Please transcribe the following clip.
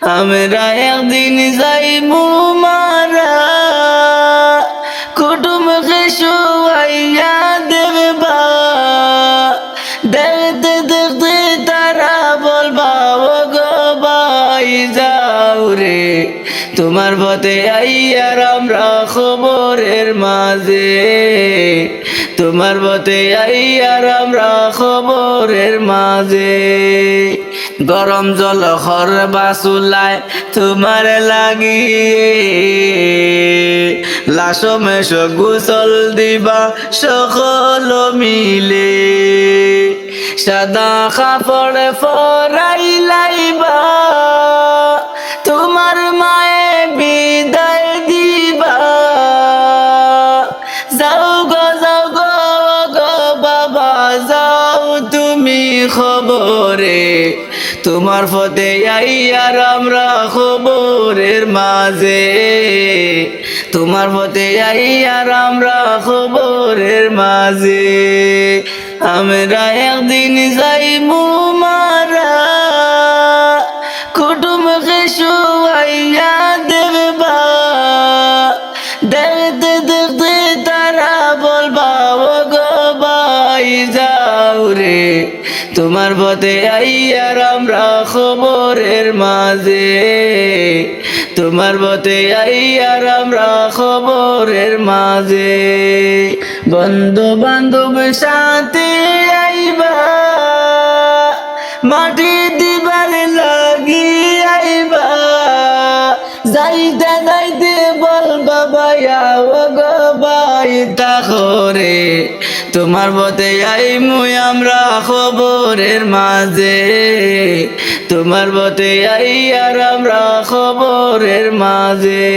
আমরা একদিন যাইমু মারা, কুটুমকে শুয়াইয়া দেখবা, দেখতে দেখতে তারা বলবা ও গো ভাই যাও রে। তোমার পথে আইয়ার আমরা খবরের মাঝে, তোমার পথে আইয়ার আমরা খবরের মাঝে। গরম জল খর বাসুলায় তোমার লাগিয়ে, লাশো মেশ গোসল দিবা সকল মিলে। সাদা কাপড় পরাই লাইবা, তোমার মায়ে বিদায় দিবা। যাও গো গো বাবা যাও তুমি খবরে, তোমার পথে আইয়ার আমরা খবরের মাঝে, তোমার পথে আইয়ার আমরা খবরের মাঝে। আমরা একদিন যাইমু মারা, কুটুমকে শুয়াইয়া দেখবা, দেখতে দেখতে তারা বলবা ও গো ভাই যাও রে। তোমার পথে আইয়ার আমরা খবরের মাঝে, তোমার পথে আইয়ার আমরা খবরের মাঝে। বন্ধু বান্ধব সাথে আইবা, মাটি দিবার লাগি আইবা। যাইতে যাইতে বলবা ভাইয়া ও গো ভাই তাহরে, তোমার পথে আইমু আমরা খবরের মাঝে, তোমার পথে আইয়ার আমরা খবরের মাঝে।